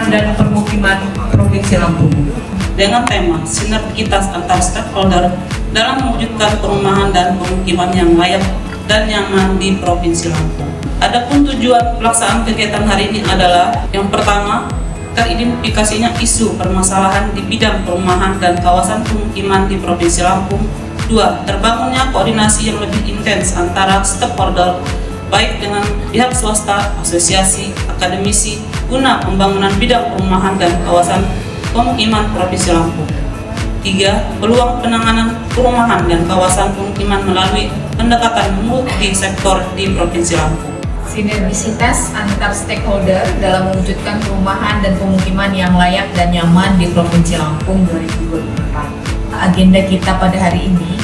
Perumahan dan Permukiman Provinsi Lampung dengan tema sinergitas antar stakeholder dalam mewujudkan perumahan dan pemukiman yang layak dan nyaman di Provinsi Lampung. Adapun tujuan pelaksanaan kegiatan hari ini adalah yang pertama, teridentifikasinya isu permasalahan di bidang perumahan dan kawasan pemukiman di Provinsi Lampung. 2. Terbangunnya koordinasi yang lebih intens antara stakeholder baik dengan pihak swasta, asosiasi, akademisi guna pembangunan bidang perumahan dan kawasan pemukiman Provinsi Lampung. 3. Peluang penanganan perumahan dan kawasan pemukiman melalui pendekatan multi sektor di Provinsi Lampung. Sinergisitas antar stakeholder dalam mewujudkan perumahan dan pemukiman yang layak dan nyaman di Provinsi Lampung 2024. Agenda kita pada hari ini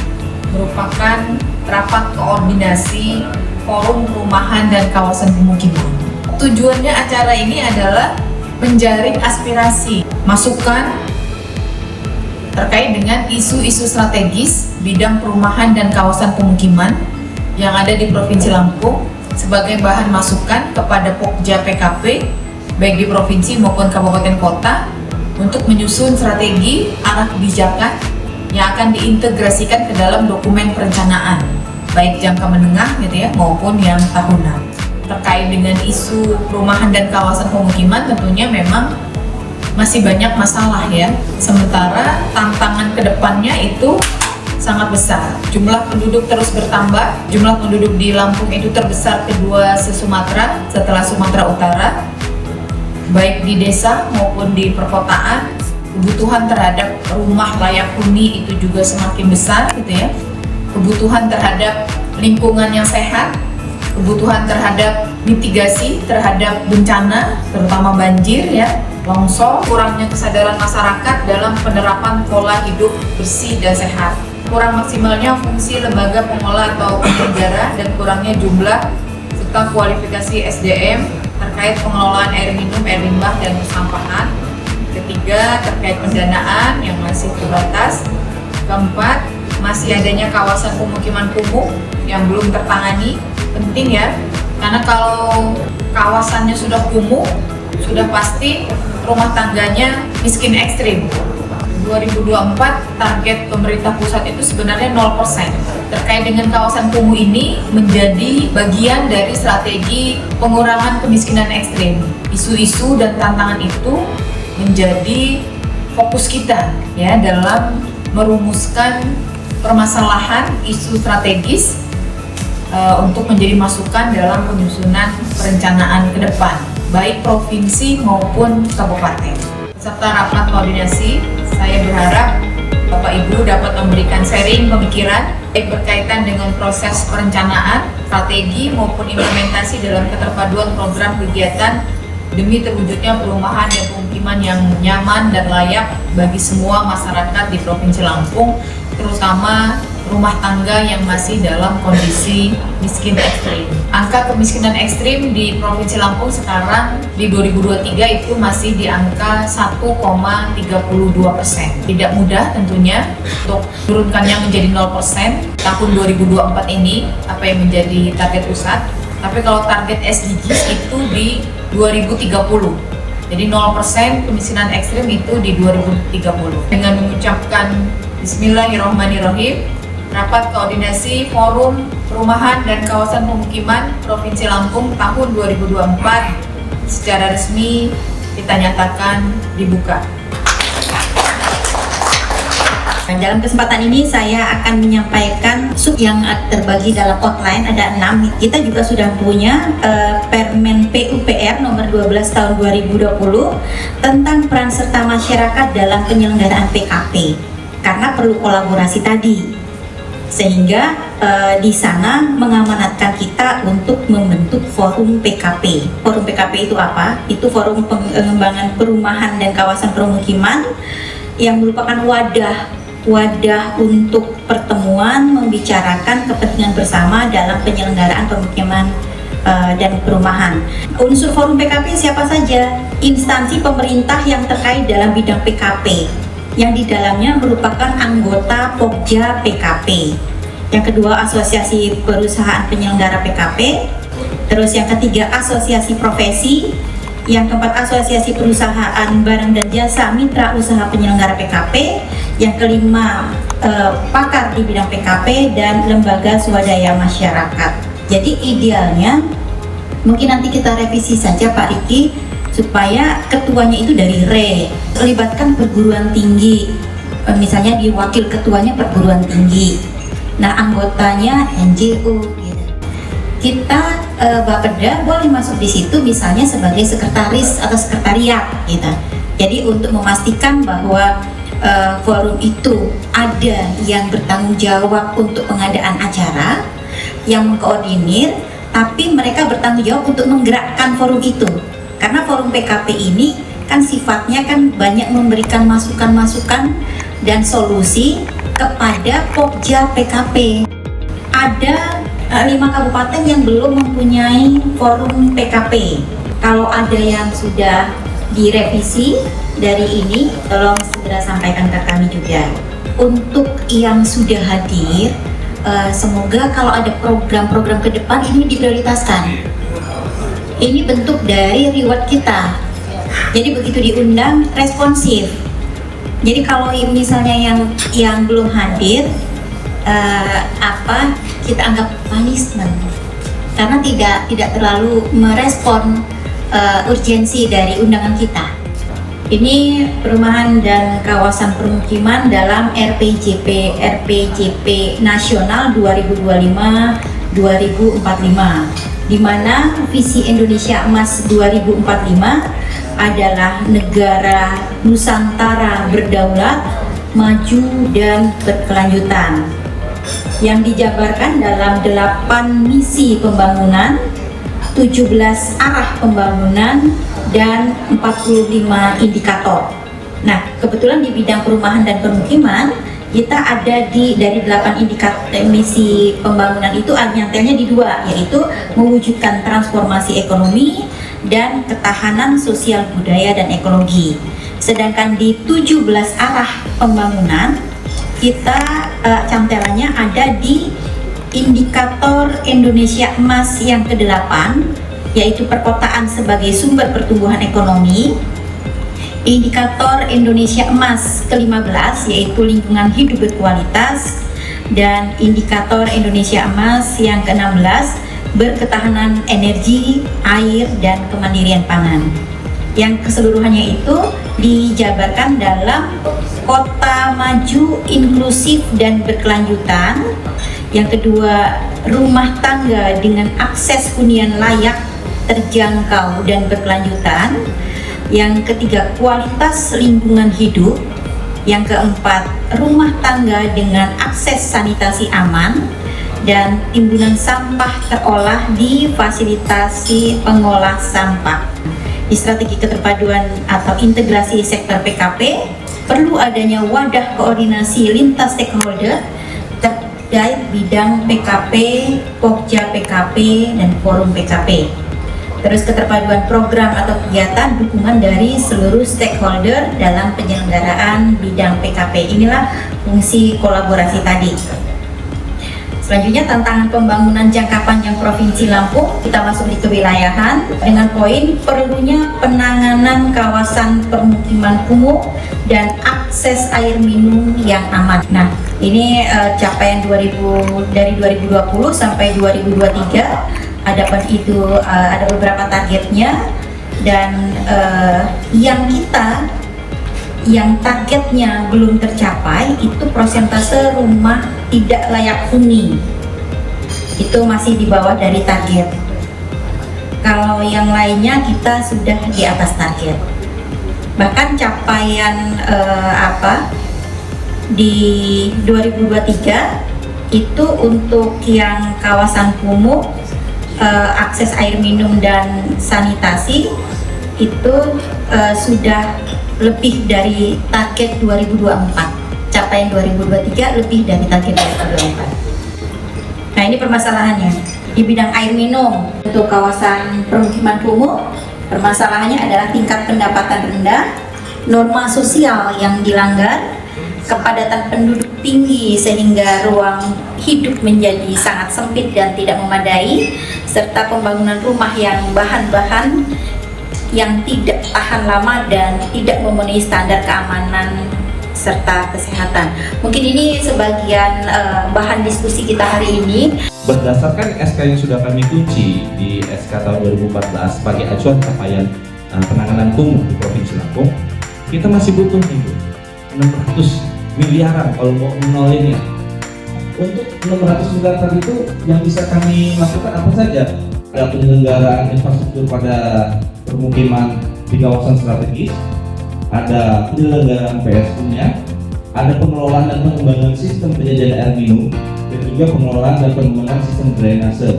merupakan rapat koordinasi Forum Perumahan dan Kawasan Pemukiman. Tujuannya acara ini adalah menjaring aspirasi, masukan terkait dengan isu-isu strategis bidang perumahan dan kawasan pemukiman yang ada di Provinsi Lampung sebagai bahan masukan kepada Pokja PKP baik di provinsi maupun kabupaten kota untuk menyusun strategi arah kebijakan yang akan diintegrasikan ke dalam dokumen perencanaan baik jangka menengah gitu ya maupun yang tahunan. Terkait dengan isu perumahan dan kawasan pemukiman tentunya memang masih banyak masalah ya. Sementara tantangan kedepannya itu sangat besar. Jumlah penduduk terus bertambah. Jumlah penduduk di Lampung itu terbesar kedua se-Sumatera setelah Sumatera Utara. Baik di desa maupun di perkotaan, kebutuhan terhadap rumah layak huni itu juga semakin besar gitu ya. Kebutuhan terhadap lingkungan yang sehat, kebutuhan terhadap mitigasi terhadap bencana, terutama banjir ya, longsor, kurangnya kesadaran masyarakat dalam penerapan pola hidup bersih dan sehat, kurang maksimalnya fungsi lembaga pengelola atau penyelenggara dan kurangnya jumlah serta kualifikasi SDM terkait pengelolaan air minum, air limbah dan persampahan. Ketiga, terkait pendanaan yang masih terbatas. Keempat, masih adanya kawasan pemukiman kumuh yang belum tertangani. Penting ya, karena kalau kawasannya sudah kumuh, sudah pasti rumah tangganya miskin ekstrim. 2024 target pemerintah pusat itu sebenarnya 0%. Terkait dengan kawasan kumuh ini menjadi bagian dari strategi pengurangan kemiskinan ekstrim. Isu-isu dan tantangan itu menjadi fokus kita ya dalam merumuskan permasalahan isu strategis untuk menjadi masukan dalam penyusunan perencanaan ke depan, baik provinsi maupun kabupaten. Serta rapat koordinasi, saya berharap Bapak Ibu dapat memberikan sharing pemikiran baik berkaitan dengan proses perencanaan, strategi maupun implementasi dalam keterpaduan program kegiatan demi terwujudnya perumahan dan pemukiman yang nyaman dan layak bagi semua masyarakat di Provinsi Lampung, terutama rumah tangga yang masih dalam kondisi miskin ekstrim. Angka kemiskinan ekstrim di Provinsi Lampung sekarang di 2023 itu masih di angka 1,32%. Tidak mudah tentunya untuk turunkannya menjadi 0% tahun 2024 ini, apa yang menjadi target pusat. Tapi kalau target SDGs itu di 2030. Jadi 0% kemiskinan ekstrim itu di 2030. Dengan mengucapkan Bismillahirrahmanirrahim, rapat koordinasi Forum Perumahan dan Kawasan Pemukiman Provinsi Lampung tahun 2024 secara resmi kita nyatakan dibuka. Nah, dalam kesempatan ini saya akan menyampaikan sub yang terbagi dalam outline ada 6. Kita juga sudah punya Permen PUPR nomor 12 tahun 2020 tentang peran serta masyarakat dalam penyelenggaraan PKP karena perlu kolaborasi tadi. Sehingga di sana mengamanatkan kita untuk membentuk forum PKP. Forum PKP itu apa? Itu forum pengembangan perumahan dan kawasan permukiman yang merupakan wadah untuk pertemuan membicarakan kepentingan bersama dalam penyelenggaraan pemukiman dan perumahan. Unsur forum PKP siapa saja? Instansi pemerintah yang terkait dalam bidang PKP, yang di dalamnya merupakan anggota Pokja PKP. Yang kedua, asosiasi perusahaan penyelenggara PKP. Terus yang ketiga, asosiasi profesi. Yang keempat, asosiasi perusahaan barang dan jasa mitra usaha penyelenggara PKP. Yang kelima, pakar di bidang PKP dan lembaga swadaya masyarakat. Jadi idealnya mungkin nanti kita revisi saja Pak Riki, supaya ketuanya itu dari RE, libatkan perguruan tinggi, misalnya di wakil ketuanya perguruan tinggi, nah anggotanya NGO gitu. Kita Bapeda boleh masuk di situ misalnya sebagai sekretaris atau sekretariat gitu. Jadi untuk memastikan bahwa forum itu ada yang bertanggung jawab untuk pengadaan acara, yang mengkoordinir, tapi mereka bertanggung jawab untuk menggerakkan forum itu. Karena forum PKP ini kan sifatnya kan banyak memberikan masukan-masukan dan solusi kepada Pokja PKP. Ada 5 kabupaten yang belum mempunyai forum PKP. Kalau ada yang sudah direvisi dari ini, tolong segera sampaikan ke kami juga. Untuk yang sudah hadir, semoga kalau ada program-program ke depan ini diprioritaskan. Ini bentuk dari reward kita. Jadi begitu diundang responsif. Jadi kalau misalnya yang belum hadir, kita anggap punishment karena tidak terlalu merespon urgensi dari undangan kita. Ini perumahan dan kawasan permukiman dalam RPJP Nasional 2025-2045. Di mana visi Indonesia Emas 2045 adalah negara Nusantara berdaulat, maju dan berkelanjutan, yang dijabarkan dalam 8 misi pembangunan, 17 arah pembangunan, dan 45 indikator. Nah, kebetulan di bidang perumahan dan permukiman kita ada dari 8 indikator misi pembangunan itu nyantelnya di 2, yaitu mewujudkan transformasi ekonomi dan ketahanan sosial budaya dan ekologi. Sedangkan di 17 arah pembangunan kita cantelannya ada di indikator Indonesia Emas yang ke-8, yaitu perkotaan sebagai sumber pertumbuhan ekonomi. Indikator Indonesia Emas ke-15 yaitu lingkungan hidup berkualitas, dan indikator Indonesia Emas yang ke-16 berketahanan energi, air, dan kemandirian pangan. Yang keseluruhannya itu dijabarkan dalam kota maju, inklusif, dan berkelanjutan. Yang kedua, rumah tangga dengan akses hunian layak, terjangkau, dan berkelanjutan. Yang ketiga, kualitas lingkungan hidup. Yang keempat, rumah tangga dengan akses sanitasi aman, dan timbunan sampah terolah di fasilitasi pengolah sampah. Di strategi keterpaduan atau integrasi sektor PKP, perlu adanya wadah koordinasi lintas stakeholder terkait bidang PKP, Pokja PKP, dan forum PKP. Terus keterpaduan program atau kegiatan dukungan dari seluruh stakeholder dalam penyelenggaraan bidang PKP. Inilah fungsi kolaborasi tadi. Selanjutnya, tantangan pembangunan jangka panjang Provinsi Lampung, kita masuk di kewilayahan dengan poin perlunya penanganan kawasan permukiman kumuh dan akses air minum yang aman. Nah, ini capaian dari 2020 sampai 2023. Adapun itu ada beberapa targetnya, dan yang targetnya belum tercapai itu persentase rumah tidak layak huni, itu masih di bawah dari target. Kalau yang lainnya kita sudah di atas target. Bahkan capaian di 2023 itu untuk yang kawasan kumuh, akses air minum dan sanitasi itu sudah lebih dari target 2024. Capaian 2023 lebih dari target 2024. Nah, ini permasalahannya di bidang air minum untuk kawasan permukiman kumuh. Permasalahannya adalah tingkat pendapatan rendah, norma sosial yang dilanggar, kepadatan penduduk tinggi sehingga ruang hidup menjadi sangat sempit dan tidak memadai, serta pembangunan rumah yang bahan-bahan yang tidak tahan lama dan tidak memenuhi standar keamanan serta kesehatan. Mungkin ini sebagian bahan diskusi kita hari ini. Berdasarkan SK yang sudah kami kunci di SK tahun 2014 sebagai acuan capaian penanganan kumuh di Provinsi Lampung, kita masih butuh nih 600 miliaran kalau mau nolin ya. Untuk 600 miliaran itu yang bisa kami lakukan apa saja? Ada penyelenggaraan infrastruktur pada permukiman di kawasan strategis, ada penyelenggaraan PSU-nya, ada pengelolaan dan pengembangan sistem penyediaan air minum, dan juga pengelolaan dan pengembangan sistem drainase.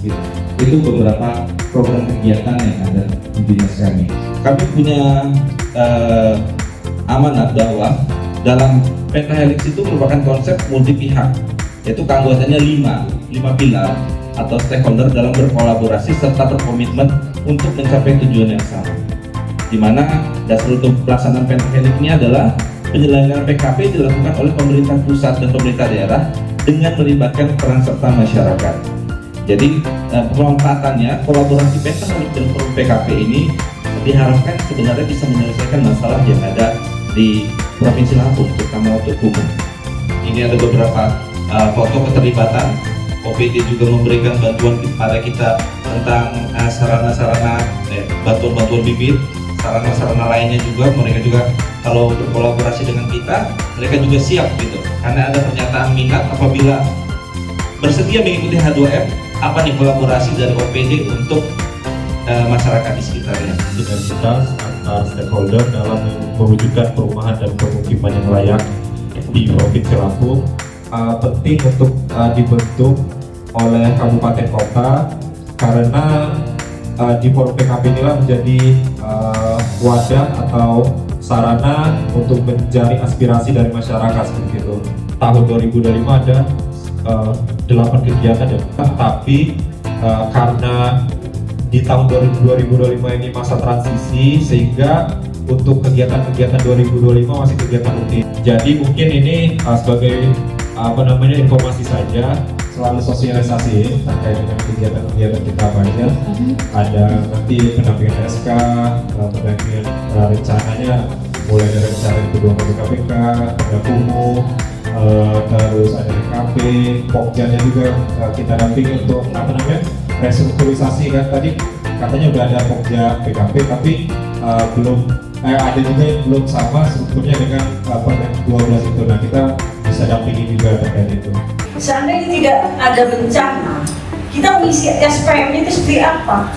Gitu. Itu beberapa program kegiatan yang ada di dinas kami. Kami punya amanat bahwa dalam pentahelix itu merupakan konsep multi pihak, yaitu keanggotaannya 5 pilar atau stakeholder dalam berkolaborasi serta berkomitmen untuk mencapai tujuan yang sama. Di mana dasar untuk pelaksanaan pentahelix ini adalah penyelenggaraan PKP dilakukan oleh pemerintah pusat dan pemerintah daerah dengan melibatkan peran serta masyarakat. Jadi pemanfaatannya kolaborasi pentahelix dan forum PKP ini diharapkan sebenarnya bisa menyelesaikan masalah yang ada di Provinsi Lampung, terutama untuk kumuh. Ini ada beberapa foto keterlibatan. OPD juga memberikan bantuan kepada kita tentang sarana-sarana bantuan bibit, sarana-sarana lainnya juga. Mereka juga kalau berkolaborasi dengan kita, mereka juga siap gitu. Karena ada pernyataan minat apabila bersedia mengikuti H2M, apa nih kolaborasi dari OPD untuk masyarakat di sekitarnya. Sinergitas antar stakeholder dalam mewujudkan perumahan dan permukiman yang layak di Provinsi Lampung penting untuk dibentuk oleh kabupaten kota, karena di forum PKP inilah menjadi wadah atau sarana untuk mencari aspirasi dari masyarakat seperti itu. Tahun 2025 ada 8 kegiatan, tapi karena di tahun 2025 ini masa transisi, sehingga untuk kegiatan-kegiatan 2025 masih kegiatan rutin. Jadi mungkin ini sebagai informasi saja, selalu sosialisasi terkait dengan kegiatan-kegiatan kita apa aja. Ada nanti pendampingan SK, pendampingan rencananya mulai dari rencana kedua KPK, ada kumuh, terus ada KP, Pokjanya juga kita dampingi untuk restrukturisasi. Kan tadi katanya udah ada Pokja PKP, tapi belum ada juga yang belum sama strukturnya dengan Permen 12 itu. Nah, kita bisa dampingi juga terkait itu. Seandainya tidak ada bencana, kita mengisi SPM itu seperti apa?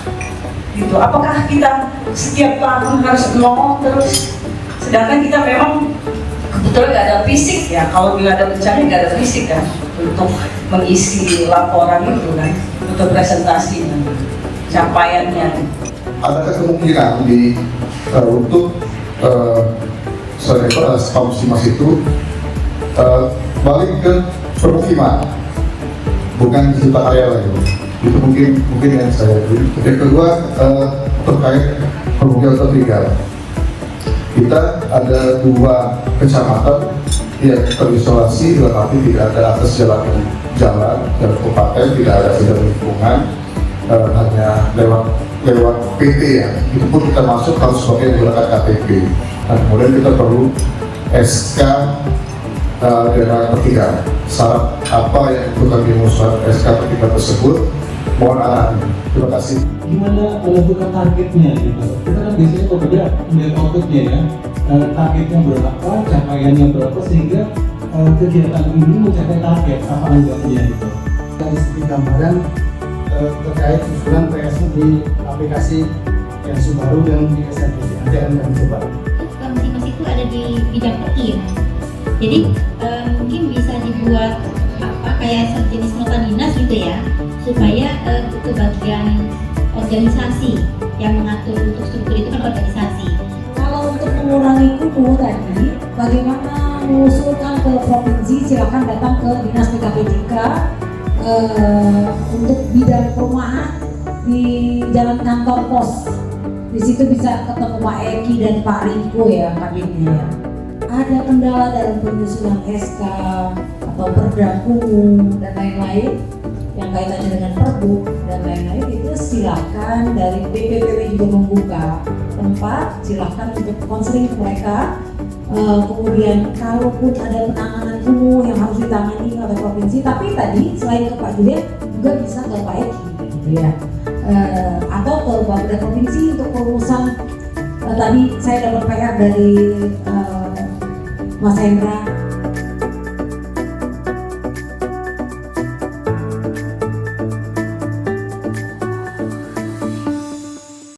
Gitu. Apakah kita setiap tahun harus nol terus? Sedangkan kita memang kebetulan nggak ada fisik ya. Kalau nggak ada bencana nggak ada fisik kan untuk mengisi laporan itu kan, untuk presentasi dan capaiannya. Adakah kemungkinan untuk Mas itu balik ke permukiman, bukan di sekitar area lagi. Itu mungkin yang saya beri. Yang kedua terkait permukiman tertinggal. Kita ada 2 kecamatan yang terisolasi, tetapi tidak ada akses jalan kabupaten, tidak ada jalan lingkungan, hanya lewat PT ya. Itu pun kita masuk harus pakai menggunakan KTP. Nah, kemudian kita perlu SK daerah tertinggal. Syarat apa yang perlu kami usulkan SK tertinggal tersebut? Mohon arahannya. Terima kasih. Gimana menentukan targetnya gitu? Kita kan biasanya berbeda melihat outputnya ya. Targetnya berapa, capaiannya berapa, sehingga kegiatan ini mencapai target apa enggaknya gitu. Dari segi gambaran terkait usulan PSU di aplikasi yang baru yang di SNPC ATM dan coba. Masing-masing itu ada di bidang PI. Jadi mungkin bisa dibuat kayak sejenis nota dinas gitu ya, supaya ke bagian organisasi yang mengatur untuk struktur itu kan organisasi. Kalau untuk mengurangi kumuh tadi, bagaimana mengusulkan ke provinsi, silakan datang ke dinas PKPJK untuk bidang perumahan di Jalan Kantor Pos. Di situ bisa ketemu Pak Eki dan Pak Riko ya, kabinnya ya. Ada kendala dalam penyusunan SK atau perda kumuh dan lain-lain yang kaitannya dengan perbu dan lain-lain, itu silakan silahkan dari BPPW juga membuka tempat, silahkan untuk konseling ke mereka. Kemudian kalaupun ada penanganan kumuh yang harus ditangani oleh provinsi, tapi tadi selain ke Pak Julian juga bisa ke Pak Eki gitu ya, atau ke Bapeda Provinsi untuk perurusan. Tadi saya dapat PR dari Mas Hendra